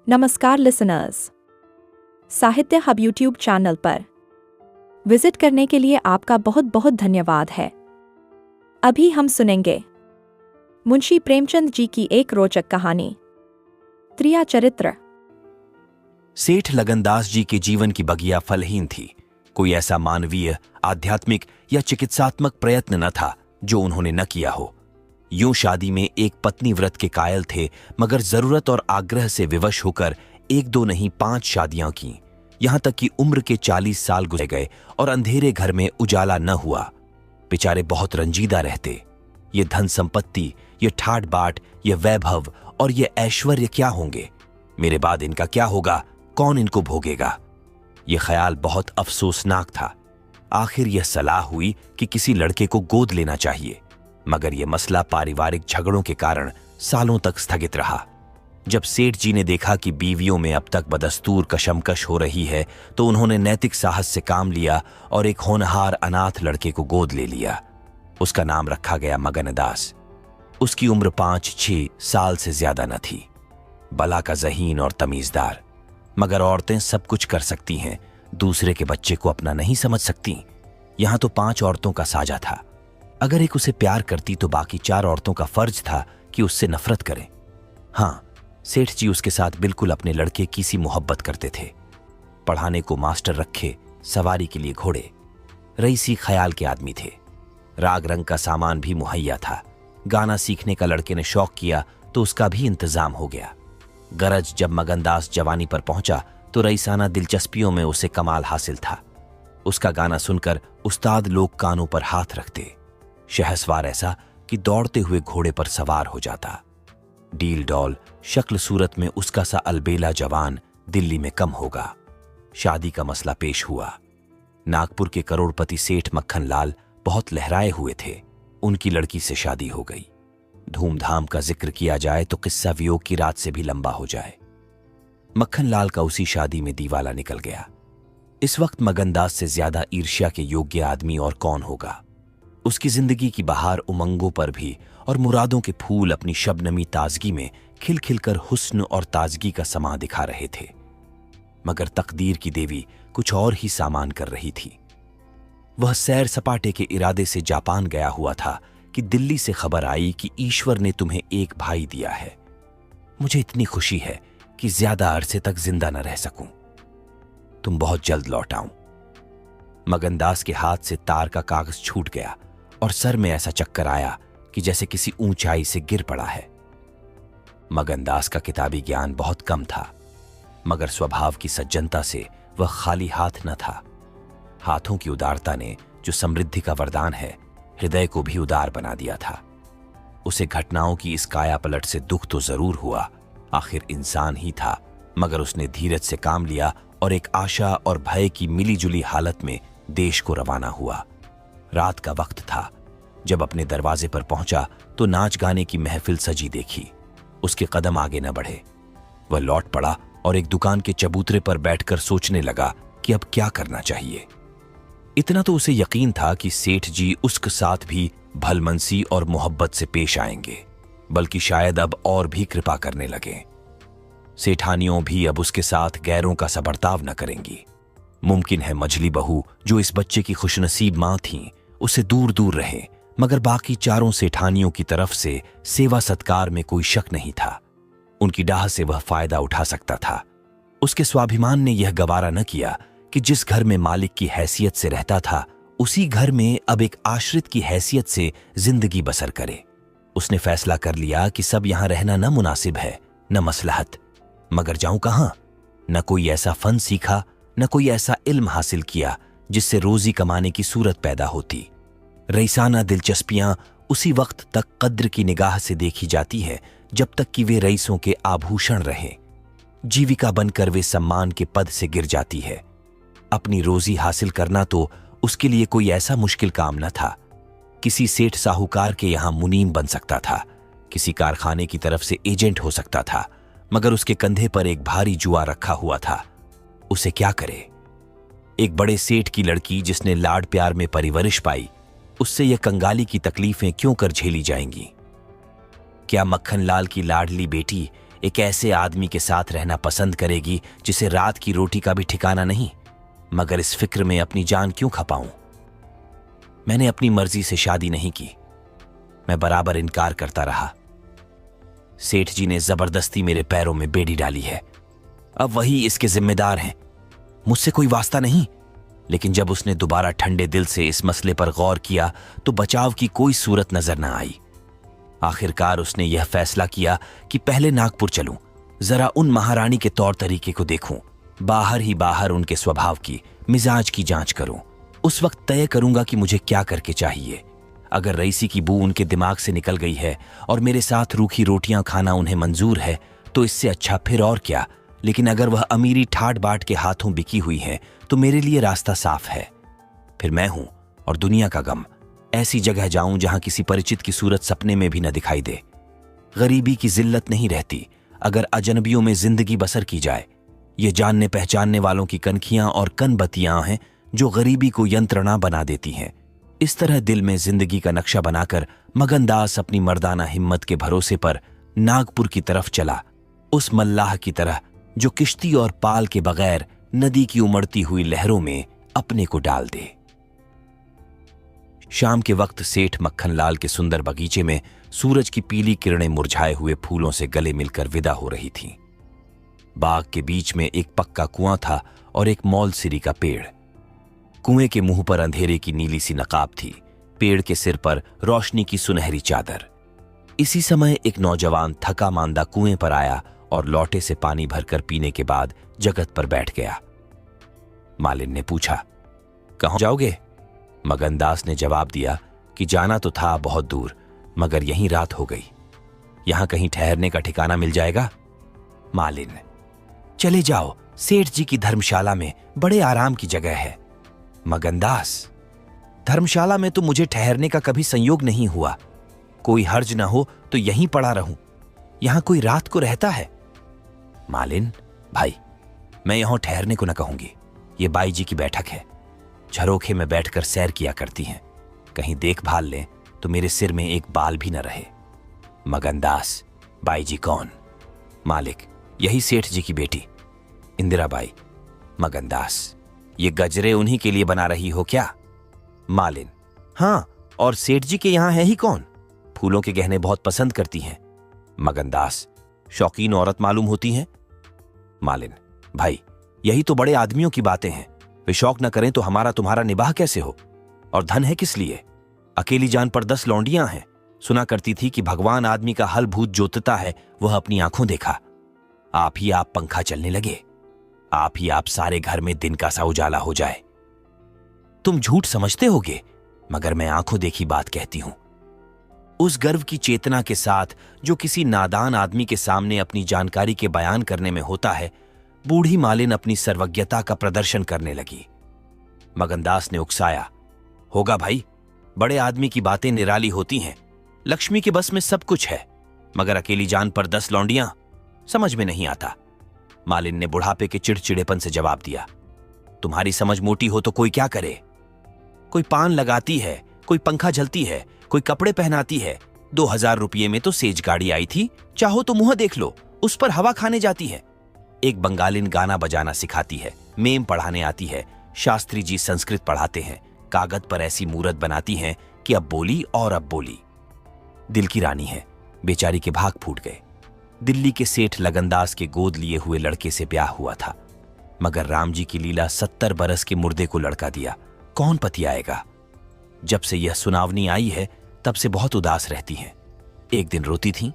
नमस्कार लिसनर्स, साहित्य hub YouTube channel पर विजिट करने के लिए आपका बहुत बहुत धन्यवाद है। अभी हम सुनेंगे मुंशी प्रेमचंद जी की एक रोचक कहानी, त्रिया चरित्र। सेठ लगनदास जी के जीवन की बगिया फलहीन थी। कोई ऐसा मानवीय, आध्यात्मिक या चिकित्सात्मक प्रयत्न न था जो उन्होंने न किया हो। यूं शादी में एक पत्नी व्रत के कायल थे, मगर जरूरत और आग्रह से विवश होकर एक दो नहीं 5 शादियां की। यहां तक कि उम्र के 40 साल गुजर गए और अंधेरे घर में उजाला न हुआ। बेचारे बहुत रंजीदा रहते। ये धन संपत्ति, ये ठाट बाट, ये वैभव और ये ऐश्वर्य क्या होंगे? मेरे बाद इनका क्या होगा? कौन इनको भोगेगा? ये ख्याल बहुत अफसोसनाक था। आखिर यह सलाह हुई कि किसी लड़के को गोद लेना चाहिए, मगर यह मसला पारिवारिक झगड़ों के कारण सालों तक स्थगित रहा। जब सेठ जी ने देखा कि बीवियों में अब तक बदस्तूर कशमकश हो रही है, तो उन्होंने नैतिक साहस से काम लिया और एक होनहार अनाथ लड़के को गोद ले लिया। उसका नाम रखा गया मगनदास। उसकी उम्र 5-6 साल से ज्यादा न थी। बला का ज़हीन और तमीजदार। मगर औरतें सब कुछ कर सकती हैं, दूसरे के बच्चे को अपना नहीं समझ सकती। यहां तो 5 औरतों का साजा था। अगर एक उसे प्यार करती तो बाकी 4 औरतों का फर्ज था कि उससे नफरत करें। हाँ, सेठ जी उसके साथ बिल्कुल अपने लड़के की सी मोहब्बत करते थे। पढ़ाने को मास्टर रखे, सवारी के लिए घोड़े। रईसी ख्याल के आदमी थे। राग रंग का सामान भी मुहैया था। गाना सीखने का लड़के ने शौक किया तो उसका भी इंतजाम हो गया। गरज जब मगनदास जवानी पर पहुंचा तो रईसाना दिलचस्पियों में उसे कमाल हासिल था। उसका गाना सुनकर उस्ताद लोग कानों पर हाथ रखते। शहसवार ऐसा कि दौड़ते हुए घोड़े पर सवार हो जाता। डील डॉल शक्ल सूरत में उसका सा अलबेला जवान दिल्ली में कम होगा। शादी का मसला पेश हुआ। नागपुर के करोड़पति सेठ मक्खन लाल बहुत लहराए हुए थे। उनकी लड़की से शादी हो गई। धूमधाम का जिक्र किया जाए तो किस्सा वियोग की रात से भी लंबा हो जाए। मक्खन लाल का उसी शादी में दीवाला निकल गया। इस वक्त मगनदास से ज्यादा ईर्ष्या के योग्य आदमी और कौन होगा? उसकी जिंदगी की बहार उमंगों पर भी और मुरादों के फूल अपनी शबनमी ताजगी में खिल खिलकर हुस्न और ताजगी का समा दिखा रहे थे। मगर तकदीर की देवी कुछ और ही सामान कर रही थी। वह सैर सपाटे के इरादे से जापान गया हुआ था कि दिल्ली से खबर आई कि ईश्वर ने तुम्हें एक भाई दिया है। मुझे इतनी खुशी है कि ज्यादा अरसे तक जिंदा न रह सकूं। तुम बहुत जल्द लौट आऊं। मगनदास के हाथ से तार का कागज छूट गया और सर में ऐसा चक्कर आया कि जैसे किसी ऊंचाई से गिर पड़ा है। मगनदास का किताबी ज्ञान बहुत कम था, मगर स्वभाव की सज्जनता से वह खाली हाथ न था। हाथों की उदारता ने, जो समृद्धि का वरदान है, हृदय को भी उदार बना दिया था। उसे घटनाओं की इस काया पलट से दुख तो जरूर हुआ, आखिर इंसान ही था, मगर उसने धीरज से काम लिया और एक आशा और भय की मिलीजुली हालत में देश को रवाना हुआ। रात का वक्त था। जब अपने दरवाजे पर पहुंचा तो नाच गाने की महफिल सजी देखी। उसके कदम आगे न बढ़े। वह लौट पड़ा और एक दुकान के चबूतरे पर बैठकर सोचने लगा कि अब क्या करना चाहिए। इतना तो उसे यकीन था कि सेठ जी उसके साथ भी भलमनसी और मोहब्बत से पेश आएंगे, बल्कि शायद अब और भी कृपा करने लगे। सेठानियों भी अब उसके साथ गैरों का सा बर्ताव न करेंगी। मुमकिन है मझली बहू, जो इस बच्चे की खुशनसीब मां थीं, उसे दूर दूर रहे, मगर बाकी 4 सेठानियों की तरफ से सेवा सत्कार में कोई शक नहीं था। उनकी डाह से वह फायदा उठा सकता था। उसके स्वाभिमान ने यह गवारा न किया कि जिस घर में मालिक की हैसियत से रहता था, उसी घर में अब एक आश्रित की हैसियत से जिंदगी बसर करे। उसने फैसला कर लिया कि सब यहां रहना न मुनासिब है, न मसलहत। मगर जाऊं कहां? न कोई ऐसा फन सीखा, न कोई ऐसा इल्म हासिल किया जिससे रोजी कमाने की सूरत पैदा होती। रईसाना दिलचस्पियां उसी वक्त तक कद्र की निगाह से देखी जाती है जब तक कि वे रईसों के आभूषण रहें। जीविका बनकर वे सम्मान के पद से गिर जाती है। अपनी रोजी हासिल करना तो उसके लिए कोई ऐसा मुश्किल काम न था। किसी सेठ साहूकार के यहां मुनीम बन सकता था, किसी कारखाने की तरफ से एजेंट हो सकता था, मगर उसके कंधे पर एक भारी जुआ रखा हुआ था। उसे क्या करे? एक बड़े सेठ की लड़की जिसने लाड प्यार में परवरिश पाई, उससे यह कंगाली की तकलीफें क्यों कर झेली जाएंगी? क्या मक्खन लाल की लाडली बेटी एक ऐसे आदमी के साथ रहना पसंद करेगी जिसे रात की रोटी का भी ठिकाना नहीं, मगर इस फिक्र में अपनी जान क्यों खपाऊं? मैंने अपनी मर्जी से शादी नहीं की। मैं बराबर इनकार करता रहा। सेठ जी ने जबरदस्ती मेरे पैरों में बेड़ी डाली है। अब वही इसके जिम्मेदार हैं, मुझसे कोई वास्ता नहीं। लेकिन जब उसने दोबारा ठंडे दिल से इस मसले पर गौर किया तो बचाव की कोई सूरत नजर न आई। आखिरकार उसने यह फैसला किया कि पहले नागपुर चलूं, जरा उन महारानी के तौर तरीके को देखूं, बाहर ही बाहर उनके स्वभाव की, मिजाज की जांच करूं। उस वक्त तय करूंगा कि मुझे क्या करके चाहिए। अगर रईसी की बू उनके दिमाग से निकल गई है और मेरे साथ रूखी रोटियां खाना उन्हें मंजूर है तो इससे अच्छा फिर और क्या। लेकिन अगर वह अमीरी ठाट बाट के हाथों बिकी हुई है तो मेरे लिए रास्ता साफ है। फिर मैं हूं और दुनिया का गम। ऐसी जगह जाऊं जहां किसी परिचित की सूरत सपने में भी न दिखाई दे। गरीबी की जिल्लत नहीं रहती अगर अजनबियों में जिंदगी बसर की जाए। ये जानने पहचानने वालों की कनखियां और कनबत्तियां हैं जो गरीबी को यंत्रणा बना देती हैं। इस तरह दिल में जिंदगी का नक्शा बनाकर मगनदास अपनी मर्दाना हिम्मत के भरोसे पर नागपुर की तरफ चला, उस मल्लाह की तरह जो किश्ती और पाल के बगैर नदी की उमड़ती हुई लहरों में अपने को डाल दे। शाम के वक्त सेठ मक्खनलाल के सुंदर बगीचे में सूरज की पीली किरणें मुरझाए हुए फूलों से गले मिलकर विदा हो रही थीं। बाग के बीच में एक पक्का कुआं था और एक मौलसिरी का पेड़। कुएं के मुंह पर अंधेरे की नीली सी नकाब थी, पेड़ के सिर पर रोशनी की सुनहरी चादर। इसी समय एक नौजवान थका मांदा कुएं पर आया और लोटे से पानी भरकर पीने के बाद जगत पर बैठ गया। मालिन ने पूछा, कहाँ जाओगे? मगनदास ने जवाब दिया कि जाना तो था बहुत दूर, मगर यहीं रात हो गई। यहां कहीं ठहरने का ठिकाना मिल जाएगा? मालिन, चले जाओ, सेठ जी की धर्मशाला में बड़े आराम की जगह है। मगनदास, धर्मशाला में तो मुझे ठहरने का कभी संयोग नहीं हुआ। कोई हर्ज ना हो तो यहीं पड़ा रहूं। यहां कोई रात को रहता है? मालिन, भाई, मैं यहां ठहरने को न कहूंगी। ये बाई जी की बैठक है। झरोखे में बैठकर सैर किया करती हैं। कहीं देखभाल लें तो मेरे सिर में एक बाल भी न रहे। मगनदास, बाई जी कौन? मालिक, यही सेठ जी की बेटी इंदिरा बाई। मगनदास, ये गजरे उन्हीं के लिए बना रही हो क्या? मालिन, हां, और सेठ जी के यहां है ही कौन? फूलों के गहने बहुत पसंद करती हैं। मगनदास, शौकीन औरत मालूम होती हैं। मालिन, भाई, यही तो बड़े आदमियों की बातें हैं। वे शौक न करें तो हमारा तुम्हारा निबाह कैसे हो? और धन है किस लिए? अकेली जान पर 10 लौंडियां हैं। सुना करती थी कि भगवान आदमी का हल भूत जोतता है, वह अपनी आंखों देखा। आप पंखा चलने लगे। आप सारे घर में दिन का सा उजाला हो जाए। तुम झूठ समझते होगे, मगर मैं आंखों देखी बात कहती हूं। उस गर्व की चेतना के साथ जो किसी नादान आदमी के सामने अपनी जानकारी के बयान करने में होता है, बूढ़ी मालिन अपनी सर्वज्ञता का प्रदर्शन करने लगी। मगनदास ने उकसाया, होगा भाई, बड़े आदमी की बातें निराली होती हैं। लक्ष्मी के बस में सब कुछ है, मगर अकेली जान पर 10 लौंडियां, समझ में नहीं आता। मालिन ने बुढ़ापे के चिड़चिड़ेपन से जवाब दिया, तुम्हारी समझ मोटी हो तो कोई क्या करे? कोई पान लगाती है, कोई पंखा झलती है, कोई कपड़े पहनाती है। 2000 रुपये में तो सेज गाड़ी आई थी, चाहो तो मुंह देख लो, उस पर हवा खाने जाती है। एक बंगालिन गाना बजाना सिखाती है, मेम पढ़ाने आती है, शास्त्री जी संस्कृत पढ़ाते हैं, कागज पर ऐसी मूरत बनाती हैं कि अब बोली और अब बोली। दिल की रानी है, बेचारी के भाग फूट गए। दिल्ली के सेठ लगनदास के गोद लिए हुए लड़के से ब्याह हुआ था, मगर राम जी की लीला 70 बरस के मुर्दे को लड़का दिया। कौन पति आएगा? जब से यह सुनावनी आई है तब से बहुत उदास रहती हैं। एक दिन रोती थीं,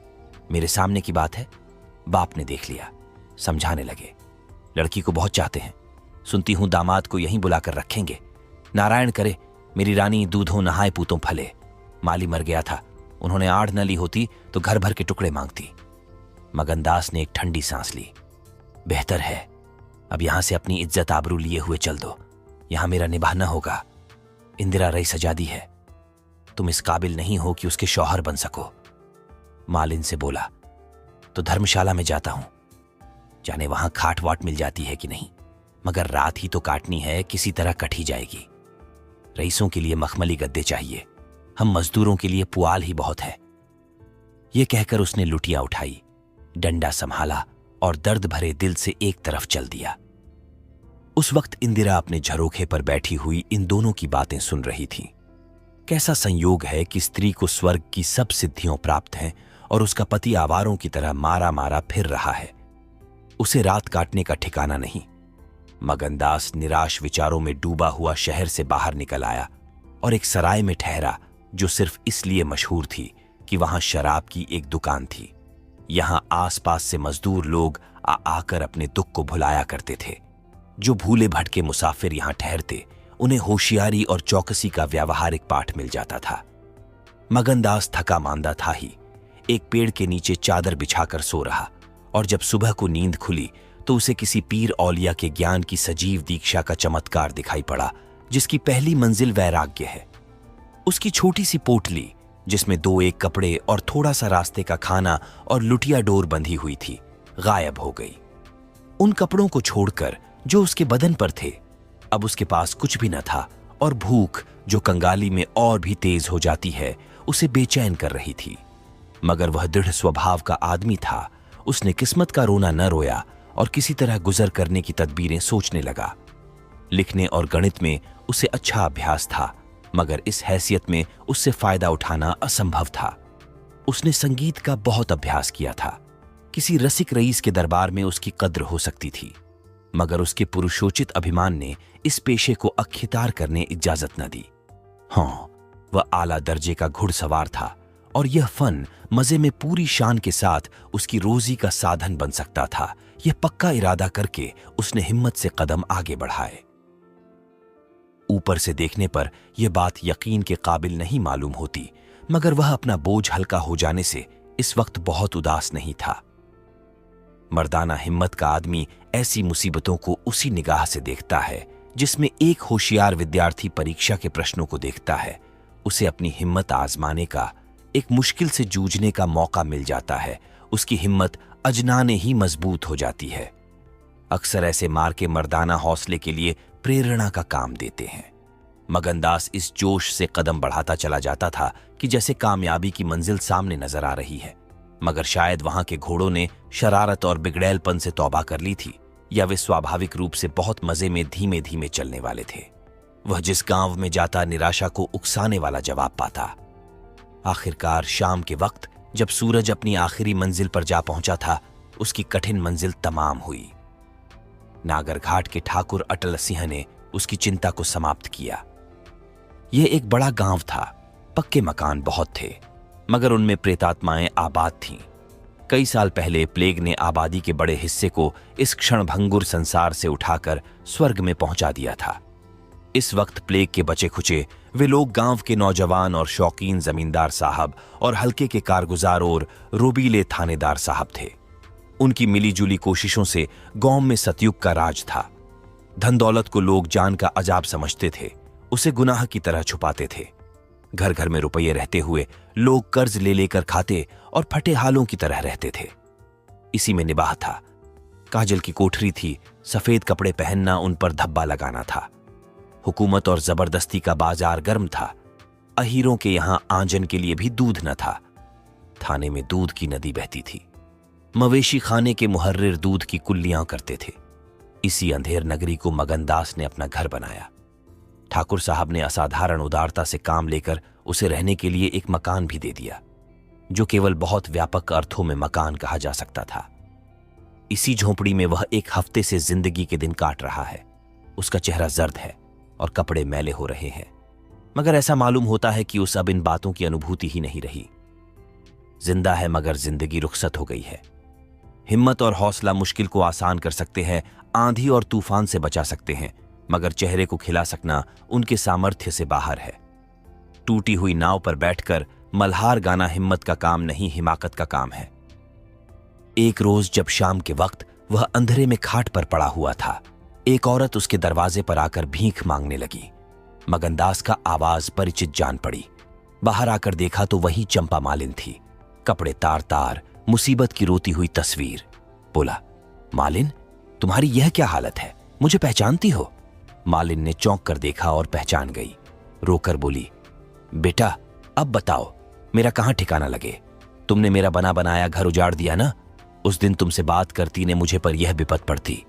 मेरे सामने की बात है। बाप ने देख लिया, समझाने लगे, लड़की को बहुत चाहते हैं। सुनती हूं दामाद को यहीं बुलाकर रखेंगे। नारायण करे मेरी रानी दूधों नहाए पूतों फले। माली मर गया था, उन्होंने आड़ न ली होती तो घर भर के टुकड़े मांगती। मगनदास ने एक ठंडी सांस ली। बेहतर है, अब यहां से अपनी इज्जत आबरू लिए हुए चल दो। यहां मेरा निभाना होगा। इंदिरा रईस सजादी है, तुम इस काबिल नहीं हो कि उसके शौहर बन सको। मालिन से बोला, तो धर्मशाला में जाता हूं। जाने वहां खाट वाट मिल जाती है कि नहीं, मगर रात ही तो काटनी है, किसी तरह कटी जाएगी। रईसों के लिए मखमली गद्दे चाहिए, हम मजदूरों के लिए पुआल ही बहुत है। यह कहकर उसने लुटियां उठाई। डंडा संभाला और दर्द भरे दिल से एक तरफ चल दिया। उस वक्त इंदिरा अपने झरोखे पर बैठी हुई इन दोनों की बातें सुन रही थी। कैसा संयोग है कि स्त्री को स्वर्ग की सब सिद्धियां प्राप्त हैं और उसका पति आवारों की तरह मारा मारा फिर रहा है। उसे रात काटने का ठिकाना नहीं। मगनदास निराश विचारों में डूबा हुआ शहर से बाहर निकल आया और एक सराय में ठहरा जो सिर्फ इसलिए मशहूर थी कि वहां शराब की एक दुकान थी। यहां आसपास से मजदूर लोग आकर अपने दुख को भुलाया करते थे। जो भूले भटके मुसाफिर यहां ठहरते, उन्हें होशियारी और चौकसी का व्यावहारिक पाठ मिल जाता था। मगनदास थका मांदा था ही, एक पेड़ के नीचे चादर बिछाकर सो रहा और जब सुबह को नींद खुली तो उसे किसी पीर औलिया के ज्ञान की सजीव दीक्षा का चमत्कार दिखाई पड़ा, जिसकी पहली मंजिल वैराग्य है। उसकी छोटी सी पोटली, जिसमें 2-1 कपड़े और थोड़ा सा रास्ते का खाना और लुटिया डोर बंधी हुई थी, गायब हो गई। उन कपड़ों को छोड़कर जो उसके बदन पर थे, अब उसके पास कुछ भी न था और भूख, जो कंगाली में और भी तेज हो जाती है, उसे बेचैन कर रही थी। मगर वह दृढ़ स्वभाव का आदमी था। उसने किस्मत का रोना न रोया और किसी तरह गुजर करने की तदबीरें सोचने लगा। लिखने और गणित में उसे अच्छा अभ्यास था, मगर इस हैसियत में उससे फायदा उठाना असंभव था। उसने संगीत का बहुत अभ्यास किया था। किसी रसिक रईस के दरबार में उसकी कद्र हो सकती थी, मगर उसके पुरुषोचित अभिमान ने इस पेशे को अख्तियार करने इजाजत न दी। हाँ, वह आला दर्जे का घुड़सवार था और यह फन मजे में पूरी शान के साथ उसकी रोजी का साधन बन सकता था। यह पक्का इरादा करके उसने हिम्मत से कदम आगे बढ़ाए। ऊपर से देखने पर यह बात यकीन के काबिल नहीं मालूम होती, मगर वह अपना बोझ हल्का हो जाने से इस वक्त बहुत उदास नहीं था। मर्दाना हिम्मत का आदमी ऐसी मुसीबतों को उसी निगाह से देखता है जिसमें एक होशियार विद्यार्थी परीक्षा के प्रश्नों को देखता है। उसे अपनी हिम्मत आजमाने का, एक मुश्किल से जूझने का मौका मिल जाता है। उसकी हिम्मत अजनाने ही मजबूत हो जाती है। अक्सर ऐसे मार के मर्दाना हौसले के लिए प्रेरणा का काम देते हैं। मगनदास इस जोश से कदम बढ़ाता चला जाता था कि जैसे कामयाबी की मंजिल सामने नजर आ रही है, मगर शायद वहां के घोड़ों ने शरारत और बिगड़ैलपन से तौबा कर ली थी, या वे स्वाभाविक रूप से बहुत मजे में धीमे धीमे चलने वाले थे। वह जिस गांव में जाता निराशा को उकसाने वाला जवाब पाता। आखिरकार शाम के वक्त जब सूरज अपनी आखिरी मंजिल पर जा पहुंचा था, उसकी कठिन मंजिल तमाम हुई। नागरघाट के ठाकुर अटल सिंह ने उसकी चिंता को समाप्त किया। यह एक बड़ा गांव था। पक्के मकान बहुत थे, मगर उनमें प्रेतात्माएं आबाद थीं। कई साल पहले प्लेग ने आबादी के बड़े हिस्से को इस क्षणभंगुर संसार से उठाकर स्वर्ग में पहुंचा दिया था। इस वक्त प्लेग के बचे खुचे वे लोग गांव के नौजवान और शौकीन जमींदार साहब और हल्के के कारगुजार और रोबीले थानेदार साहब थे। उनकी मिलीजुली कोशिशों से गांव में सतयुग का राज था। धन दौलत को लोग जान का अजाब समझते थे, उसे गुनाह की तरह छुपाते थे। घर घर में रुपये रहते हुए लोग कर्ज ले लेकर खाते और फटे हालों की तरह रहते थे। इसी में निबाह था। काजल की कोठरी थी, सफेद कपड़े पहनना उन पर धब्बा लगाना था। हुकूमत और जबरदस्ती का बाजार गर्म था। अहीरों के यहां आंजन के लिए भी दूध न था। थाने में दूध की नदी बहती थी। मवेशी खाने के मुहर्रिर दूध की कुल्लियां करते थे। इसी अंधेर नगरी को मगनदास ने अपना घर बनाया। ठाकुर साहब ने असाधारण उदारता से काम लेकर उसे रहने के लिए एक मकान भी दे दिया, जो केवल बहुत व्यापक अर्थों में मकान कहा जा सकता था। इसी झोंपड़ी में वह एक हफ्ते से जिंदगी के दिन काट रहा है। उसका चेहरा जर्द है और कपड़े मैले हो रहे हैं, मगर ऐसा मालूम होता है कि उस अब इन बातों की अनुभूति ही नहीं रही। जिंदा है मगर जिंदगी रुखसत हो गई है। हिम्मत और हौसला मुश्किल को आसान कर सकते हैं, आंधी और तूफान से बचा सकते हैं, मगर चेहरे को खिला सकना उनके सामर्थ्य से बाहर है। टूटी हुई नाव पर बैठकर मल्हार गाना हिम्मत का काम नहीं, हिमाकत का काम है। एक रोज जब शाम के वक्त वह अंधेरे में खाट पर पड़ा हुआ था, एक औरत उसके दरवाजे पर आकर भीख मांगने लगी। मगनदास का आवाज परिचित जान पड़ी। बाहर आकर देखा तो वही चंपा मालिन थी, कपड़े तार तार, मुसीबत की रोती हुई तस्वीर। बोला, मालिन, तुम्हारी यह क्या हालत है? मुझे पहचानती हो? मालिन ने चौंक कर देखा और पहचान गई। रोकर बोली, बेटा अब बताओ, मेरा कहां ठिकाना लगे? तुमने मेरा बना बनाया घर उजाड़ दिया ना? उस दिन तुमसे बात करती ने मुझे पर यह विपत पड़ती।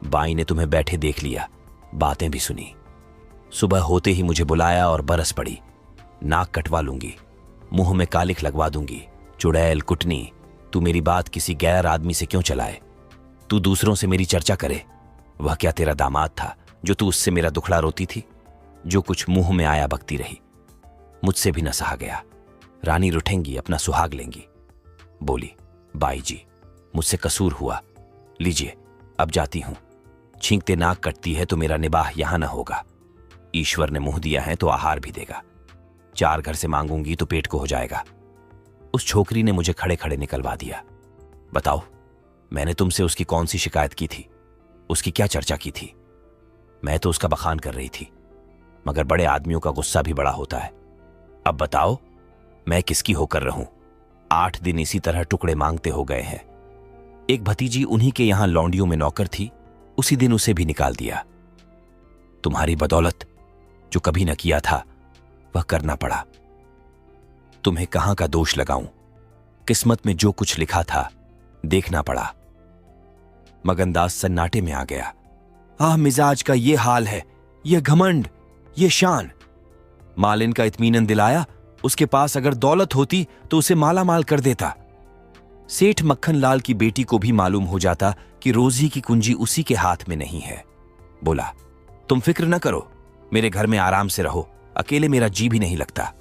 बाई ने तुम्हें बैठे देख लिया, बातें भी सुनी। सुबह होते ही मुझे बुलाया और बरस पड़ी। नाक कटवा लूंगी, मुंह में कालिख लगवा दूंगी। चुड़ैल कुटनी, तू मेरी बात किसी गैर आदमी से क्यों चलाए? तू दूसरों से मेरी चर्चा करे। वह क्या तेरा दामाद था जो तू उससे मेरा दुखड़ा रोती थी? जो कुछ मुंह में आया बकती रही। मुझसे भी न सहा गया। रानी रुठेंगी, अपना सुहाग लेंगी। बोली, बाई जी मुझसे कसूर हुआ, लीजिए अब जाती हूं। छींकते नाक कटती है तो मेरा निबाह यहां न होगा। ईश्वर ने मुंह दिया है तो आहार भी देगा। 4 घर से मांगूंगी तो पेट को हो जाएगा। उस छोकरी ने मुझे खड़े खड़े निकलवा दिया। बताओ, मैंने तुमसे उसकी कौन सी शिकायत की थी? उसकी क्या चर्चा की थी? मैं तो उसका बखान कर रही थी, मगर बड़े आदमियों का गुस्सा भी बड़ा होता है। अब बताओ, मैं किसकी होकर रहूं? 8 दिन इसी तरह टुकड़े मांगते हो गए हैं। एक भतीजी उन्हीं के यहां लौंडियों में नौकर थी, उसी दिन उसे भी निकाल दिया। तुम्हारी बदौलत जो कभी न किया था वह करना पड़ा। तुम्हें कहां का दोष लगाऊं? किस्मत में जो कुछ लिखा था देखना पड़ा। मगनदास सन्नाटे में आ गया। आह, मिजाज का ये हाल है, ये घमंड, ये शान। मालिन का इत्मीनन दिलाया, उसके पास अगर दौलत होती तो उसे माला माल कर देता। सेठ मक्खन लाल की बेटी को भी मालूम हो जाता कि रोजी की कुंजी उसी के हाथ में नहीं है। बोला, तुम फिक्र न करो, मेरे घर में आराम से रहो, अकेले मेरा जी भी नहीं लगता।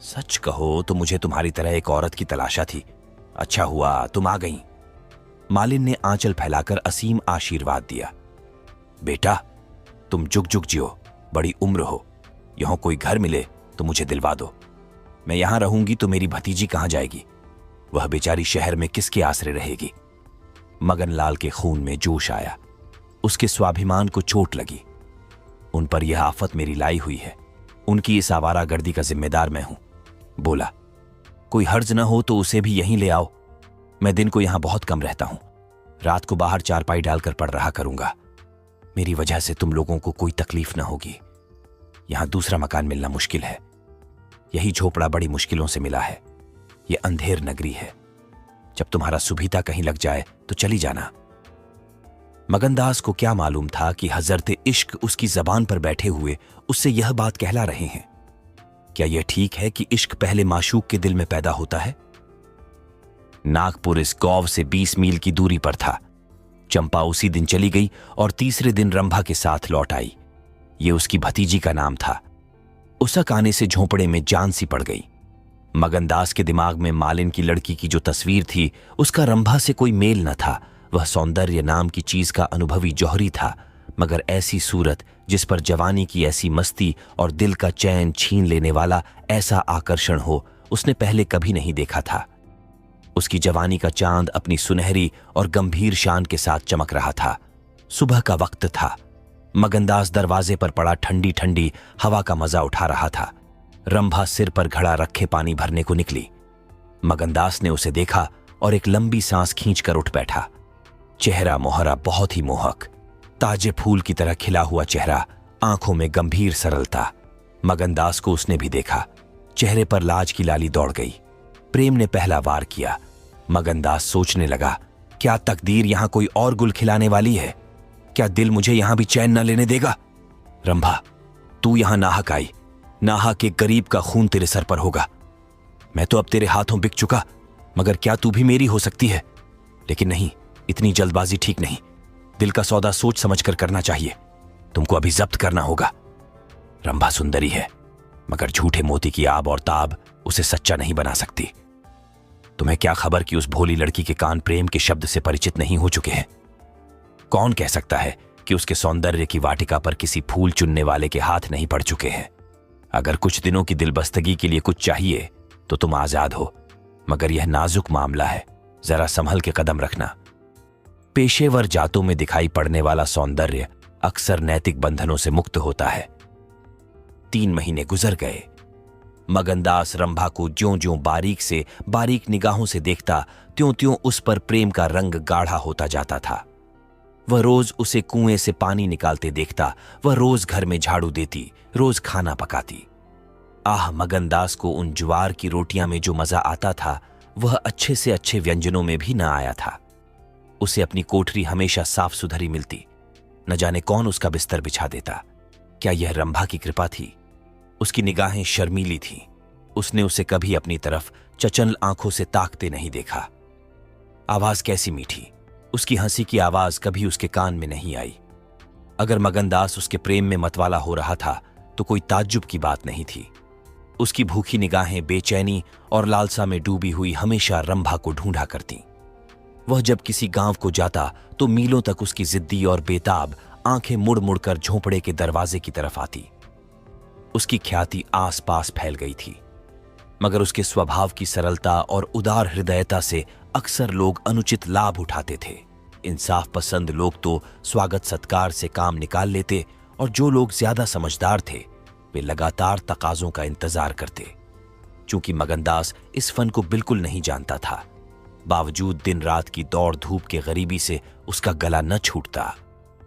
सच कहो तो मुझे तुम्हारी तरह एक औरत की तलाशा थी। अच्छा हुआ तुम आ गईं। मालिन ने आंचल फैलाकर असीम आशीर्वाद दिया। बेटा, तुम जुग जुग जियो, बड़ी उम्र हो। यहां कोई घर मिले तो मुझे दिलवा दो। मैं यहां रहूंगी तो मेरी भतीजी कहां जाएगी? वह बेचारी शहर में किसके आसरे रहेगी? मगनलाल के खून में जोश आया। उसके स्वाभिमान को चोट लगी। उन पर यह आफत मेरी लाई हुई है। उनकी इस आवारागर्दी का जिम्मेदार मैं हूं। बोला, कोई हर्ज न हो तो उसे भी यहीं ले आओ। मैं दिन को यहां बहुत कम रहता हूं। रात को बाहर चारपाई डालकर पड़ रहा करूंगा। मेरी वजह से तुम लोगों को कोई तकलीफ न होगी। यहां दूसरा मकान मिलना मुश्किल है। यही झोपड़ा बड़ी मुश्किलों से मिला है। यह अंधेर नगरी है। जब तुम्हारा सुभीता कहीं लग जाए तो चली जाना। मगनदास को क्या मालूम था कि हजरत इश्क उसकी जबान पर बैठे हुए उससे यह बात कहला रहे हैं। क्या यह ठीक है कि इश्क पहले माशूक के दिल में पैदा होता है? नागपुर इस गौव से 20 मील की दूरी पर था। चंपा उसी दिन चली गई और तीसरे दिन रंभा के साथ लौट आई। ये उसकी भतीजी का नाम था। उसक आने से झोंपड़े में जान सी पड़ गई। मगनदास के दिमाग में मालिन की लड़की की जो तस्वीर थी उसका रंभा से कोई मेल न था। वह सौंदर्य नाम की चीज का अनुभवी जौहरी था, मगर ऐसी सूरत जिस पर जवानी की ऐसी मस्ती और दिल का चैन छीन लेने वाला ऐसा आकर्षण हो, उसने पहले कभी नहीं देखा था। उसकी जवानी का चांद अपनी सुनहरी और गंभीर शान के साथ चमक रहा था। सुबह का वक्त था। मगनदास दरवाजे पर पड़ा ठंडी ठंडी हवा का मजा उठा रहा था। रंभा सिर पर घड़ा रखे पानी भरने को निकली। मगनदास ने उसे देखा और एक लंबी सांस खींचकर उठ बैठा। चेहरा मोहरा बहुत ही मोहक, ताजे फूल की तरह खिला हुआ चेहरा, आंखों में गंभीर सरलता। मगनदास को उसने भी देखा। चेहरे पर लाज की लाली दौड़ गई। प्रेम ने पहला वार किया। मगनदास सोचने लगा, क्या तकदीर यहां कोई और गुल खिलाने वाली है? क्या दिल मुझे यहां भी चैन न लेने देगा? रंभा, तू यहां नाहक आई। नाहक एक गरीब का खून तेरे सर पर होगा। मैं तो अब तेरे हाथों बिक चुका, मगर क्या तू भी मेरी हो सकती है? लेकिन नहीं, इतनी जल्दबाजी ठीक नहीं। दिल का सौदा सोच समझ कर करना चाहिए। तुमको अभी जब्त करना होगा। रंभा सुंदरी है, मगर झूठे मोती की आब और ताब उसे सच्चा नहीं बना सकती। तुम्हें क्या खबर कि उस भोली लड़की के कान प्रेम के शब्द से परिचित नहीं हो चुके हैं? कौन कह सकता है कि उसके सौंदर्य की वाटिका पर किसी फूल चुनने वाले के हाथ नहीं पड़ चुके हैं? अगर कुछ दिनों की दिलबस्तगी के लिए कुछ चाहिए तो तुम आजाद हो, मगर यह नाजुक मामला है, जरा संभल के कदम रखना। पेशेवर जातों में दिखाई पड़ने वाला सौंदर्य अक्सर नैतिक बंधनों से मुक्त होता है। 3 महीने गुजर गए। मगनदास रंभा को ज्यों-ज्यों बारीक से बारीक निगाहों से देखता, त्यों-त्यों उस पर प्रेम का रंग गाढ़ा होता जाता था। वह रोज उसे कुएं से पानी निकालते देखता। वह रोज घर में झाड़ू देती, रोज खाना पकाती। आह, मगनदास को उन ज्वार की रोटियां में जो मजा आता था वह अच्छे से अच्छे व्यंजनों में भी न आया था। उसे अपनी कोठरी हमेशा साफ सुथरी मिलती। न जाने कौन उसका बिस्तर बिछा देता। क्या यह रंभा की कृपा थी? उसकी निगाहें शर्मीली थीं। उसने उसे कभी अपनी तरफ चचल आंखों से ताकते नहीं देखा। आवाज कैसी मीठी! उसकी हंसी की आवाज कभी उसके कान में नहीं आई। अगर मगनदास उसके प्रेम में मतवाला हो रहा था तो कोई ताज्जुब की बात नहीं थी। उसकी भूखी निगाहें बेचैनी और लालसा में डूबी हुई हमेशा रंभा को ढूंढा करती। वह जब किसी गांव को जाता तो मीलों तक उसकी जिद्दी और बेताब आंखें मुड़ मुड़कर झोंपड़े के दरवाजे की तरफ आती। उसकी ख्याति आसपास फैल गई थी, मगर उसके स्वभाव की सरलता और उदार हृदयता से अक्सर लोग अनुचित लाभ उठाते थे। इंसाफ पसंद लोग तो स्वागत सत्कार से काम निकाल लेते और जो लोग ज्यादा समझदार थे वे लगातार तकाजों का इंतजार करते। चूंकि मगनदास इस फन को बिल्कुल नहीं जानता था, बावजूद दिन रात की दौड़ धूप के गरीबी से उसका गला न छूटता।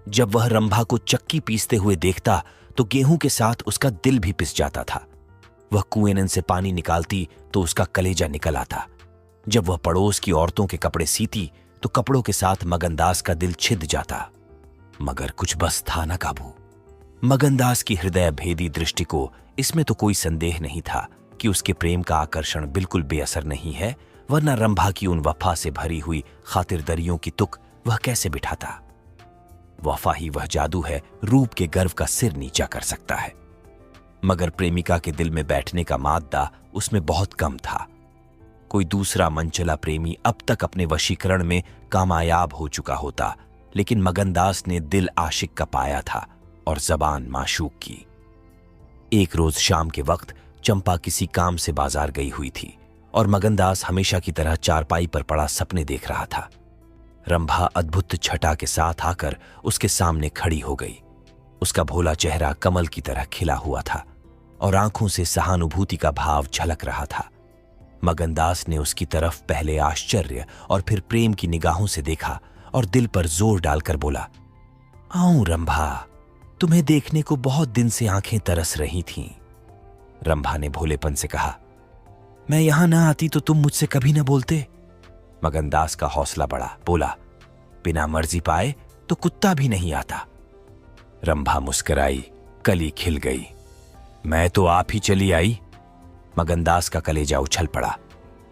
जब वह रंभा को चक्की पीसते हुए देखता तो गेहूं के साथ उसका दिल भी पिस जाता था। वह कुएं से पानी निकालती तो उसका कलेजा निकल आता। जब वह पड़ोस की औरतों के कपड़े सीती तो कपड़ों के साथ मगनदास का दिल छिद जाता। मगर कुछ बस था न काबू। मगनदास की हृदय भेदी दृष्टि को इसमें तो कोई संदेह नहीं था कि उसके प्रेम का आकर्षण बिल्कुल बेअसर नहीं है, वरना रंभा की उन वफा से भरी हुई खातिरदरियों की तुक वह कैसे बिठाता। वफा ही वह जादू है, रूप के गर्व का सिर नीचा कर सकता है। मगर प्रेमिका के दिल में बैठने का मादा उसमें बहुत कम था। कोई दूसरा मनचला प्रेमी अब तक अपने वशीकरण में कामयाब हो चुका होता, लेकिन मगनदास ने दिल आशिक का पाया था और जबान माशूक की। एक रोज शाम के वक्त चंपा किसी काम से बाजार गई हुई थी और मगनदास हमेशा की तरह चारपाई पर पड़ा सपने देख रहा था। रंभा अद्भुत छटा के साथ आकर उसके सामने खड़ी हो गई। उसका भोला चेहरा कमल की तरह खिला हुआ था और आंखों से सहानुभूति का भाव झलक रहा था। मगनदास ने उसकी तरफ पहले आश्चर्य और फिर प्रेम की निगाहों से देखा और दिल पर जोर डालकर बोला, आऊं रंभा, तुम्हें देखने को बहुत दिन से आंखें तरस रही थीं। रंभा ने भोलेपन से कहा, मैं यहां ना आती तो तुम मुझसे कभी न बोलते। मगनदास का हौसला बढ़ा, बोला, बिना मर्जी पाए तो कुत्ता भी नहीं आता। रंभा मुस्कुराई, कली खिल गई। मैं तो आप ही चली आई। मगनदास का कलेजा उछल पड़ा।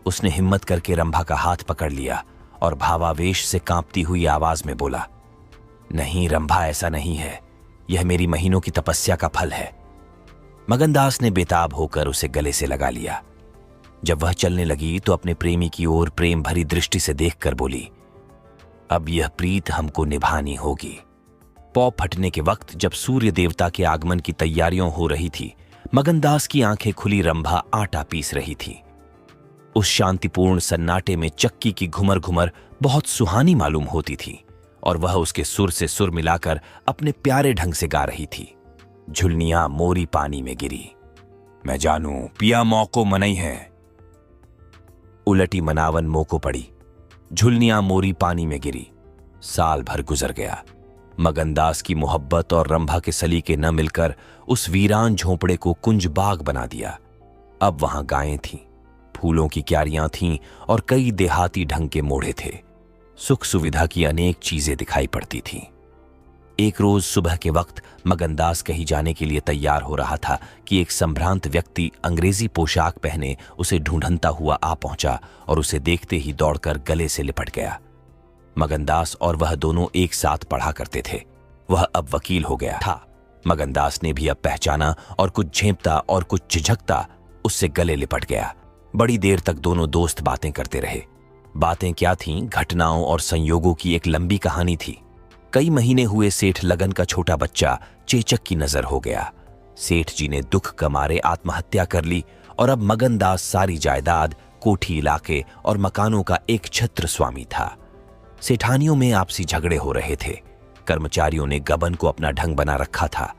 उसने हिम्मत करके रंभा का हाथ पकड़ लिया और भावावेश से कांपती हुई आवाज में बोला, नहीं रंभा, ऐसा नहीं है, यह मेरी महीनों की तपस्या का फल है। मगनदास ने बेताब होकर उसे गले से लगा लिया। जब वह चलने लगी तो अपने प्रेमी की ओर प्रेम भरी दृष्टि से देखकर बोली, अब यह प्रीत हमको निभानी होगी। पौ फटने के वक्त जब सूर्य देवता के आगमन की तैयारियों हो रही थी, मगनदास की आंखें खुली रंभा आटा पीस रही थी। उस शांतिपूर्ण सन्नाटे में चक्की की घुमर घुमर बहुत सुहानी मालूम होती थी और वह उसके सुर से सुर मिलाकर अपने प्यारे ढंग से गा रही थी। झुलनियां मोरी पानी में गिरी, मैं जानू पिया मौको मनई है। उलटी मनावन मोको पड़ी, झुलनियां मोरी पानी में गिरी। साल भर गुजर गया। मगनदास की मोहब्बत और रंभा के सलीके न मिलकर उस वीरान झोंपड़े को कुंज बाग बना दिया। अब वहां गायें थीं, फूलों की क्यारियां थीं और कई देहाती ढंग के मोढ़े थे। सुख सुविधा की अनेक चीजें दिखाई पड़ती थीं। एक रोज सुबह के वक्त मगनदास कहीं जाने के लिए तैयार हो रहा था कि एक संभ्रांत व्यक्ति अंग्रेजी पोशाक पहने उसे ढूंढता हुआ आ पहुंचा और उसे देखते ही दौड़कर गले से लिपट गया। मगनदास और वह दोनों एक साथ पढ़ा करते थे। वह अब वकील हो गया था। मगनदास ने भी अब पहचाना और कुछ झेंपता और कुछ झिझकता उससे गले लिपट गया। बड़ी देर तक दोनों दोस्त बातें करते रहे। बातें क्या थीं, घटनाओं और संयोगों की एक लंबी कहानी थी। कई महीने हुए सेठ लगन का छोटा बच्चा चेचक की नजर हो गया। सेठ जी ने दुख के मारे आत्महत्या कर ली और अब मगनदास सारी जायदाद, कोठी इलाके और मकानों का एक छत्र स्वामी था। सेठानियों में आपसी झगड़े हो रहे थे। कर्मचारियों ने गबन को अपना ढंग बना रखा था।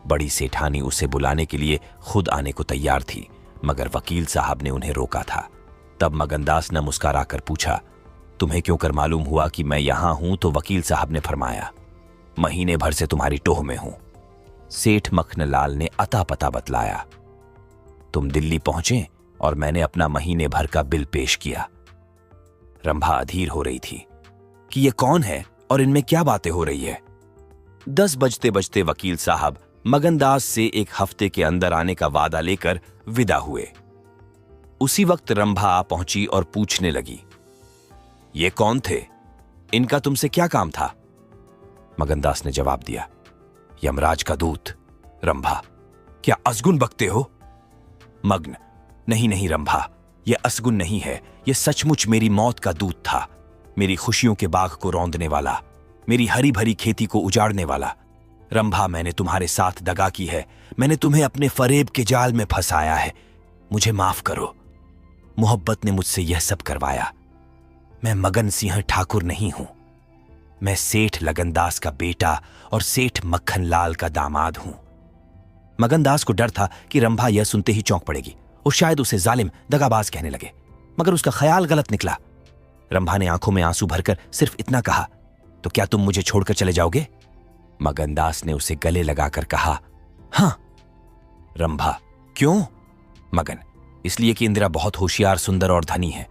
बड़ी सेठानी उसे बुलाने के लिए खुद आने को तैयार थी, मगर वकील साहब ने उन्हें रोका था। तब मगनदास ने मुस्कुराकर पूछा, तुम्हें क्यों कर मालूम हुआ कि मैं यहां हूं? तो वकील साहब ने फरमाया, महीने भर से तुम्हारी टोह में हूं। सेठ मखनलाल ने अता पता बतलाया। तुम दिल्ली पहुंचे और मैंने अपना महीने भर का बिल पेश किया। रंभा अधीर हो रही थी। कि ये कौन है और इनमें क्या बातें हो रही है। 10 बजते बजते वकील साहब मगनदास से एक हफ्ते के अंदर आने का वादा लेकर विदा हुए। उसी वक्त रंभा आ पहुंची और पूछने लगी, ये कौन थे? इनका तुमसे क्या काम था? मगनदास ने जवाब दिया, यमराज का दूत। रंभा, क्या असगुन बकते हो? मग्न, नहीं नहीं रंभा, यह असगुन नहीं है, यह सचमुच मेरी मौत का दूत था। मेरी खुशियों के बाग को रौंदने वाला, मेरी हरी भरी खेती को उजाड़ने वाला। रंभा, मैंने तुम्हारे साथ दगा की है, मैंने तुम्हें अपने फरेब के जाल में फंसाया है। मुझे माफ करो। मोहब्बत ने मुझसे यह सब करवाया। मैं मगन सिंह ठाकुर नहीं हूं, मैं सेठ लगनदास का बेटा और सेठ मक्खन लाल का दामाद हूं। मगनदास को डर था कि रंभा यह सुनते ही चौंक पड़ेगी और शायद उसे जालिम दगाबाज कहने लगे, मगर उसका ख्याल गलत निकला। रंभा ने आंखों में आंसू भरकर सिर्फ इतना कहा, तो क्या तुम मुझे छोड़कर चले जाओगे? मगनदास ने उसे गले लगाकर कहा, हां। रंभा, क्यों? मगन, इसलिए कि इंदिरा बहुत होशियार, सुंदर और धनी है।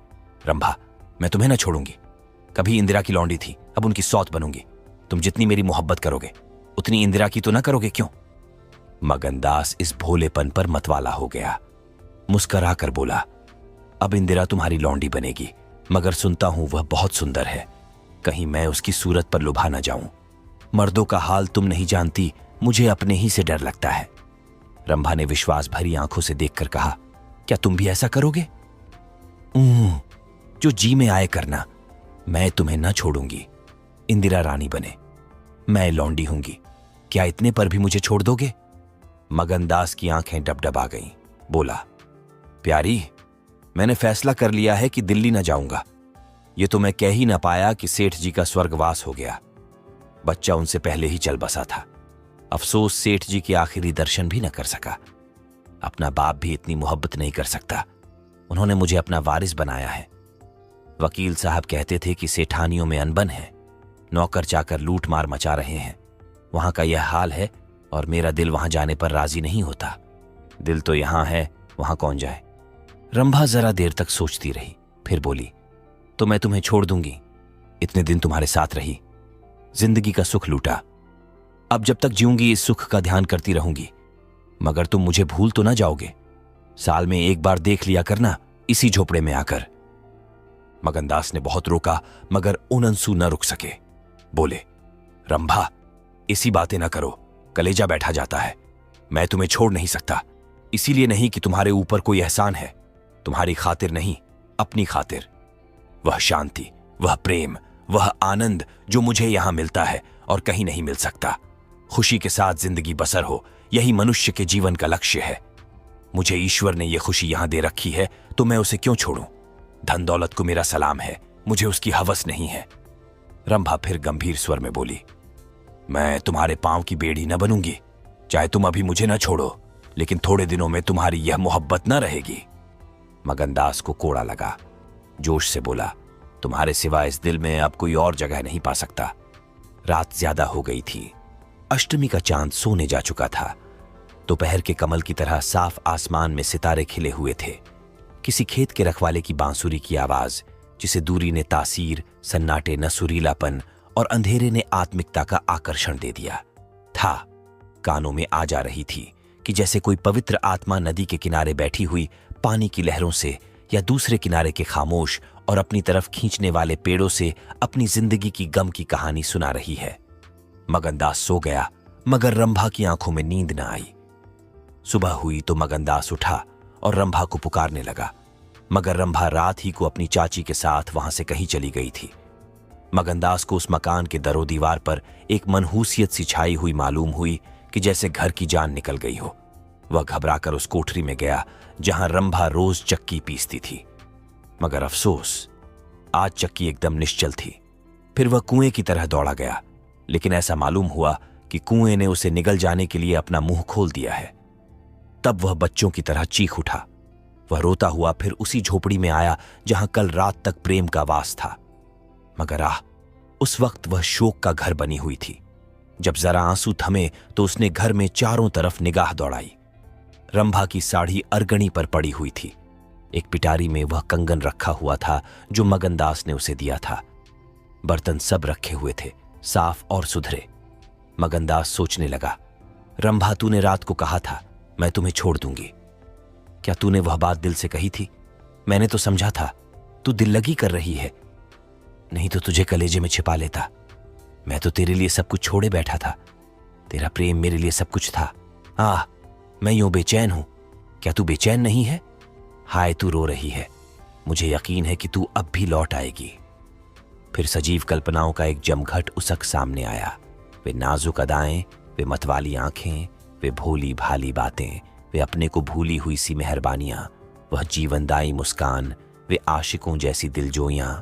रंभा, मैं तुम्हें न छोड़ूंगी। कभी इंदिरा की लौंडी थी, अब उनकी सौत बनूंगी। तुम जितनी मेरी मोहब्बत करोगे उतनी इंदिरा की तो ना करोगे, क्यों? मगनदास इस भोलेपन पर मतवाला हो गया। मुस्करा कर बोला, अब इंदिरा तुम्हारी लौंडी बनेगी, मगर सुनता हूं वह बहुत सुंदर है। कहीं मैं उसकी सूरत पर लुभा न जाऊं। मर्दों का हाल तुम नहीं जानती, मुझे अपने ही से डर लगता है। रंभा ने विश्वास भरी आंखों से देखकर कहा, क्या तुम भी ऐसा करोगे? जो जी में आए करना, मैं तुम्हें न छोड़ूंगी। इंदिरा रानी बने, मैं लौंडी हूंगी, क्या इतने पर भी मुझे छोड़ दोगे? मगनदास की आंखें डबडबा गईं। बोला, प्यारी, मैंने फैसला कर लिया है कि दिल्ली न जाऊंगा। ये तो मैं कह ही न पाया कि सेठ जी का स्वर्गवास हो गया। बच्चा उनसे पहले ही चल बसा था। अफसोस सेठ जी के आखिरी दर्शन भी न कर सका। अपना बाप भी इतनी मोहब्बत नहीं कर सकता। उन्होंने मुझे अपना वारिस बनाया है। वकील साहब कहते थे कि सेठानियों में अनबन है, नौकर चाकर लूट मार मचा रहे हैं। वहां का यह हाल है और मेरा दिल वहां जाने पर राजी नहीं होता। दिल तो यहां है, वहां कौन जाए? रंभा जरा देर तक सोचती रही, फिर बोली, तो मैं तुम्हें छोड़ दूंगी। इतने दिन तुम्हारे साथ रही, जिंदगी का सुख लूटा। अब जब तक जीऊंगी इस सुख का ध्यान करती रहूंगी, मगर तुम मुझे भूल तो ना जाओगे? साल में एक बार देख लिया करना, इसी झोपड़े में आकर। मगनदास ने बहुत रोका, मगर उनंसू न रुक सके। बोले, रंभा, इसी बातें ना करो, कलेजा बैठा जाता है। मैं तुम्हें छोड़ नहीं सकता, इसीलिए नहीं कि तुम्हारे ऊपर कोई एहसान है, तुम्हारी खातिर नहीं, अपनी खातिर। वह शांति, वह प्रेम, वह आनंद जो मुझे यहां मिलता है और कहीं नहीं मिल सकता। खुशी के साथ जिंदगी बसर हो, यही मनुष्य के जीवन का लक्ष्य है। मुझे ईश्वर ने यह खुशी यहां दे रखी है, तो मैं उसे क्यों छोड़ूं? धन दौलत को मेरा सलाम है, मुझे उसकी हवस नहीं है। रंभा फिर गंभीर स्वर में बोली, मैं तुम्हारे पांव की बेड़ी न बनूंगी। चाहे तुम अभी मुझे न छोड़ो, लेकिन थोड़े दिनों में तुम्हारी यह मोहब्बत न रहेगी। मगनदास को कोड़ा लगा, जोश से बोला, तुम्हारे सिवा इस दिल में अब कोई और जगह नहीं पा सकता। रात ज्यादा हो गई थी, अष्टमी का चांद सोने जा चुका था। दोपहर के कमल की तरह साफ आसमान में सितारे खिले हुए थे। किसी खेत के रखवाले की बांसुरी की आवाज, जिसे दूरी ने तासीर, सन्नाटे न सुरीलापन और अंधेरे ने आत्मिकता का आकर्षण दे दिया था, कानों में आ जा रही थी कि जैसे कोई पवित्र आत्मा नदी के किनारे बैठी हुई पानी की लहरों से या दूसरे किनारे के खामोश और अपनी तरफ खींचने वाले पेड़ों से अपनी जिंदगी की गम की कहानी सुना रही है। मगनदास सो गया, मगर रंभा की आंखों में नींद न आई। सुबह हुई तो मगनदास उठा और रंभा को पुकारने लगा, मगर रंभा रात ही को अपनी चाची के साथ वहां से कहीं चली गई थी। मगनदास को उस मकान के दरो दीवार पर एक मनहूसियत सी छाई हुई मालूम हुई कि जैसे घर की जान निकल गई हो। वह घबराकर उस कोठरी में गया जहां रंभा रोज चक्की पीसती थी, मगर अफसोस आज चक्की एकदम निश्चल थी। फिर वह कुएं की तरह दौड़ा गया, लेकिन ऐसा मालूम हुआ कि कुएं ने उसे निगल जाने के लिए अपना मुंह खोल दिया है। तब वह बच्चों की तरह चीख उठा। वह रोता हुआ फिर उसी झोपड़ी में आया जहां कल रात तक प्रेम का वास था, मगर उस वक्त वह शोक का घर बनी हुई थी। जब जरा आंसू थमे तो उसने घर में चारों तरफ निगाह दौड़ाई। रंभा की साड़ी अरगनी पर पड़ी हुई थी। एक पिटारी में वह कंगन रखा हुआ था जो मगनदास ने उसे दिया था। बर्तन सब रखे हुए थे, साफ और सुधरे। मगनदास सोचने लगा, रंभा, तूने रात को कहा था मैं तुम्हें छोड़ दूंगी। क्या तूने वह बात दिल से कही थी? मैंने तो समझा था तू दिल लगी कर रही है, नहीं तो तुझे कलेजे में छिपा लेता। मैं तो तेरे लिए सब कुछ छोड़े बैठा था, तेरा प्रेम मेरे लिए सब कुछ था। मैं यूं बेचैन हूं, क्या तू बेचैन नहीं है? हाय, तू रो रही है, मुझे यकीन है कि तू अब भी लौट आएगी। फिर सजीव कल्पनाओं का एक जमघट उसक सामने आया। वे नाजुक अदाएं, वे मतवाली आंखें, वे भोली भाली बातें, वे अपने को भूली हुई सी मेहरबानियां, वह जीवनदायी मुस्कान, वे आशिकों जैसी दिलजोइयां,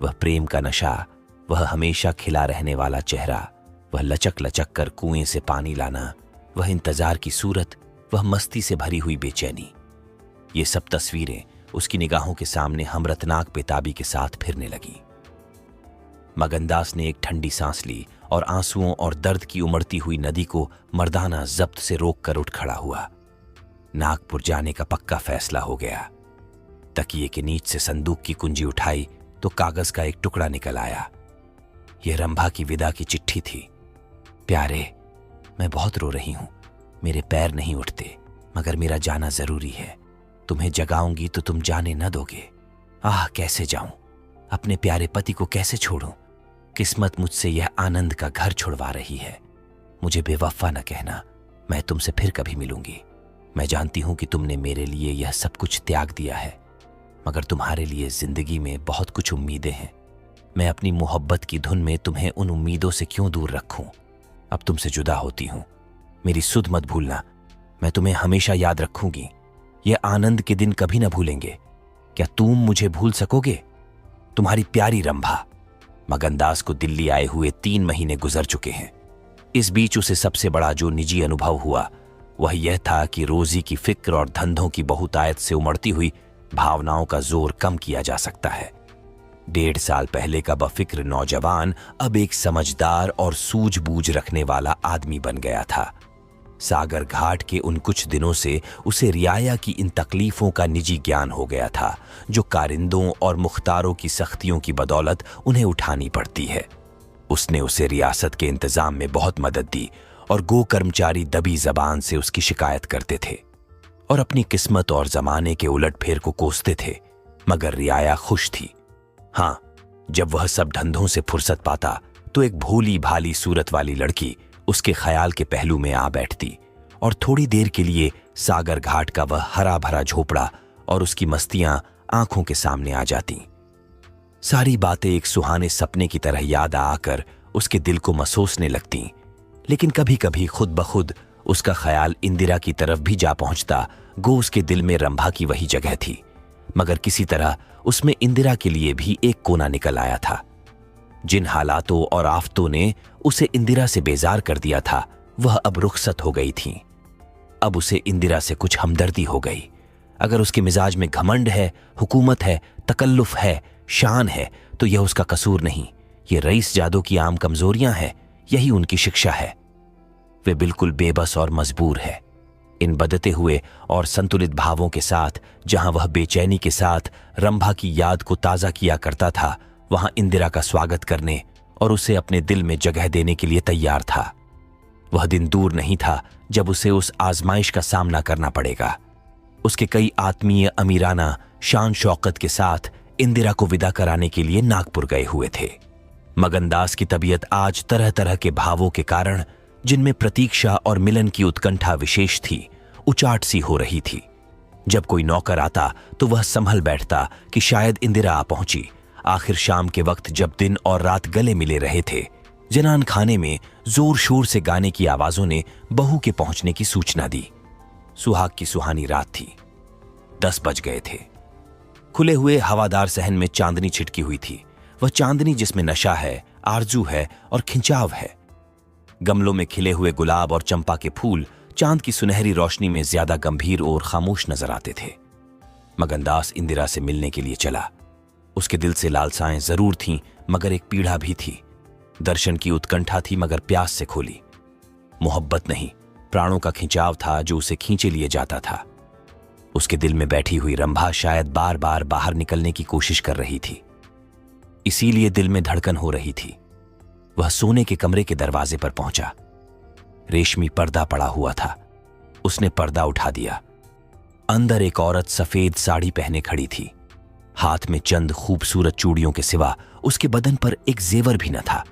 वह प्रेम का नशा, वह हमेशा खिला रहने वाला चेहरा, वह लचक लचक कर कुएं से पानी लाना, वह इंतजार की सूरत, वह मस्ती से भरी हुई बेचैनी। ये सब तस्वीरें उसकी निगाहों के सामने हमरतनाक बेताबी के साथ फिरने लगी। मगनदास ने एक ठंडी सांस ली और आंसुओं और दर्द की उमड़ती हुई नदी को मर्दाना जब्त से रोक कर उठ खड़ा हुआ। नागपुर जाने का पक्का फैसला हो गया। तकिए के नीच से संदूक की कुंजी उठाई तो कागज का एक टुकड़ा निकल आया। यह रंभा की विदा की चिट्ठी थी। प्यारे, मैं बहुत रो रही हूं, मेरे पैर नहीं उठते, मगर मेरा जाना जरूरी है। तुम्हें जगाऊंगी तो तुम जाने न दोगे। कैसे जाऊं, अपने प्यारे पति को कैसे छोड़ूं? किस्मत मुझसे यह आनंद का घर छुड़वा रही है। मुझे बेवफा न कहना, मैं तुमसे फिर कभी मिलूंगी। मैं जानती हूं कि तुमने मेरे लिए यह सब कुछ त्याग दिया है, मगर तुम्हारे लिए जिंदगी में बहुत कुछ उम्मीदें हैं। मैं अपनी मोहब्बत की धुन में तुम्हें उन उम्मीदों से क्यों दूर रखूं? अब तुमसे जुदा होती हूं, मेरी सुध मत भूलना। मैं तुम्हें हमेशा याद रखूंगी। यह आनंद के दिन कभी न भूलेंगे। क्या तुम मुझे भूल सकोगे? तुम्हारी प्यारी रंभा। मगनदास को दिल्ली आए हुए 3 महीने गुजर चुके हैं। इस बीच उसे सबसे बड़ा जो निजी अनुभव हुआ वह यह था कि रोजी की फिक्र और धंधों की बहुतायत से उमड़ती हुई भावनाओं का जोर कम किया जा सकता है। 1.5 साल पहले का बफिक्र नौजवान अब एक समझदार और सूझबूझ रखने वाला आदमी बन गया था। सागर घाट के उन कुछ दिनों से उसे रियाया की इन तकलीफों का निजी ज्ञान हो गया था, जो कारिंदों और मुख्तारों की सख्तियों की बदौलत उन्हें उठानी पड़ती है। उसने उसे रियासत के इंतजाम में बहुत मदद दी और गो कर्मचारी दबी जबान से उसकी शिकायत करते थे और अपनी किस्मत और जमाने के उलटफेर को कोसते थे, मगर रियाया खुश थी। जब वह सब धंधों से फुर्सत पाता तो एक भोली भाली सूरत वाली लड़की उसके ख्याल के पहलू में आ बैठती और थोड़ी देर के लिए सागर घाट का वह हरा भरा झोपड़ा और उसकी मस्तियां आंखों के सामने आ जाती। सारी बातें एक सुहाने सपने की तरह याद आकर उसके दिल को मसोसने लगती, लेकिन कभी कभी खुद ब खुद उसका ख्याल इंदिरा की तरफ भी जा पहुंचता। गो उसके दिल में रंभा की वही जगह थी, मगर किसी तरह उसमें इंदिरा के लिए भी एक कोना निकल आया था। जिन हालातों और आफतों ने उसे इंदिरा से बेजार कर दिया था वह अब रुखसत हो गई थी। अब उसे इंदिरा से कुछ हमदर्दी हो गई। अगर उसके मिजाज में घमंड है, हुकूमत है, तकल्लुफ है, शान है, तो यह उसका कसूर नहीं, ये रईस जादो की आम कमजोरियां हैं, यही उनकी शिक्षा है। वे बिल्कुल बेबस और मजबूर है। इन बदते हुए और संतुलित भावों के साथ जहां वह बेचैनी के साथ रंभा की याद को ताजा किया करता था, वहां इंदिरा का स्वागत करने और उसे अपने दिल में जगह देने के लिए तैयार था। वह दिन दूर नहीं था जब उसे उस आजमाइश का सामना करना पड़ेगा। उसके कई आत्मीय अमीराना शान शौकत के साथ इंदिरा को विदा कराने के लिए नागपुर गए हुए थे। मगनदास की तबीयत आज तरह तरह के भावों के कारण, जिनमें प्रतीक्षा और मिलन की उत्कंठा विशेष थी, उचाट सी हो रही थी। जब कोई नौकर आता तो वह संभल बैठता कि शायद इंदिरा आ पहुंची। आखिर शाम के वक्त जब दिन और रात गले मिले रहे थे, जनान खाने में जोर शोर से गाने की आवाजों ने बहू के पहुंचने की सूचना दी। सुहाग की सुहानी रात थी। 10 बज गए थे। खुले हुए हवादार सहन में चांदनी छिटकी हुई थी, वह चांदनी जिसमें नशा है, आरजू है और खिंचाव है। गमलों में खिले हुए गुलाब और चंपा के फूल चांद की सुनहरी रोशनी में ज्यादा गंभीर और खामोश नजर आते थे। मगनदास इंदिरा से मिलने के लिए चला। उसके दिल से लालसाएं जरूर थीं, मगर एक पीड़ा भी थी। दर्शन की उत्कंठा थी, मगर प्यास से खोली। मोहब्बत नहीं, प्राणों का खिंचाव था जो उसे खींचे लिए जाता था। उसके दिल में बैठी हुई रंभा शायद बार बार बाहर निकलने की कोशिश कर रही थी। इसीलिए दिल में धड़कन हो रही थी। वह सोने के कमरे के दरवाजे पर पहुंचा। रेशमी पर्दा पड़ा हुआ था। उसने पर्दा उठा दिया। अंदर एक औरत सफेद साड़ी पहने खड़ी थी। हाथ में चंद खूबसूरत चूड़ियों के सिवा उसके बदन पर एक जेवर भी न था।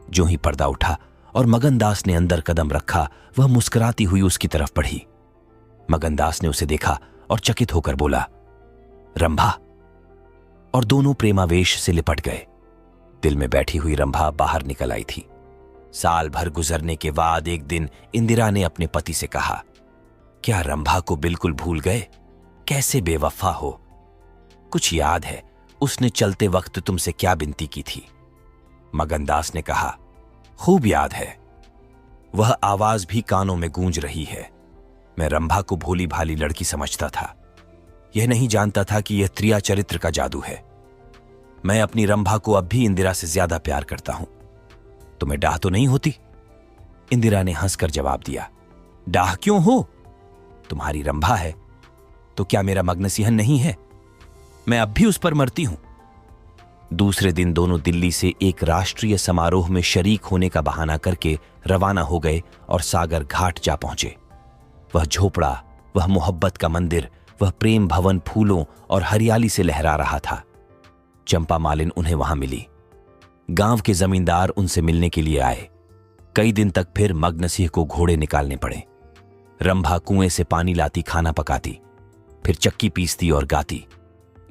जो ही पर्दा उठा और मगनदास ने अंदर कदम रखा, वह मुस्कुराती हुई उसकी तरफ बढ़ी। मगनदास ने उसे देखा और चकित होकर बोला, रंभा। और दोनों प्रेमावेश से लिपट गए। दिल में बैठी हुई रंभा बाहर निकल आई थी। साल भर गुजरने के बाद एक दिन इंदिरा ने अपने पति से कहा, क्या रंभा को बिल्कुल भूल गए? कैसे बेवफा हो। कुछ याद है उसने चलते वक्त तुमसे क्या विनती की थी? मगनदास ने कहा, खूब याद है। वह आवाज भी कानों में गूंज रही है। मैं रंभा को भोली भाली लड़की समझता था। यह नहीं जानता था कि यह त्रिया चरित्र का जादू है। मैं अपनी रंभा को अब भी इंदिरा से ज्यादा प्यार करता हूं। तुम्हें डाह तो नहीं होती? इंदिरा ने हंसकर जवाब दिया, डाह क्यों हो? तुम्हारी रंभा है तो क्या मेरा मग्नसिंहन नहीं है? मैं अब भी उस पर मरती हूं। दूसरे दिन दोनों दिल्ली से एक राष्ट्रीय समारोह में शरीक होने का बहाना करके रवाना हो गए और सागर घाट जा पहुंचे। वह झोपड़ा, वह मोहब्बत का मंदिर, वह प्रेम भवन फूलों और हरियाली से लहरा रहा था। चंपा मालिन उन्हें वहां मिली। गांव के जमींदार उनसे मिलने के लिए आए। कई दिन तक फिर मग्नसिंह को घोड़े निकालने पड़े। रंभा कुएं से पानी लाती, खाना पकाती, फिर चक्की पीसती और गाती।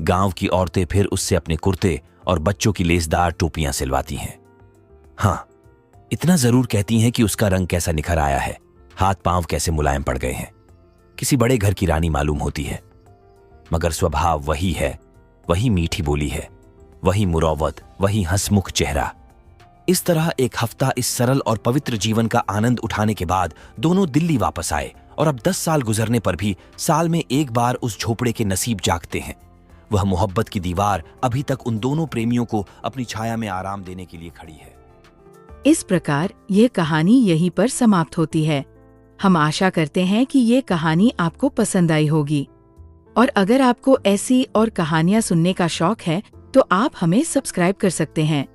गांव की औरतें फिर उससे अपने कुर्ते और बच्चों की लेसदार टोपियां सिलवाती हैं। हां, इतना जरूर कहती हैं कि उसका रंग कैसा निखर आया है, हाथ पांव कैसे मुलायम पड़ गए हैं। किसी बड़े घर की रानी मालूम होती है, मगर स्वभाव वही है, वही मीठी बोली है, वही मुरौवत, वही हंसमुख चेहरा। इस तरह एक हफ्ता इस सरल और पवित्र जीवन का आनंद उठाने के बाद दोनों दिल्ली वापस आए और अब 10 साल गुजरने पर भी साल में एक बार उस झोपड़े के नसीब जागते हैं। वह मोहब्बत की दीवार अभी तक उन दोनों प्रेमियों को अपनी छाया में आराम देने के लिए खड़ी है। इस प्रकार ये कहानी यहीं पर समाप्त होती है। हम आशा करते हैं कि ये कहानी आपको पसंद आई होगी, और अगर आपको ऐसी और कहानियाँ सुनने का शौक है तो आप हमें सब्सक्राइब कर सकते हैं।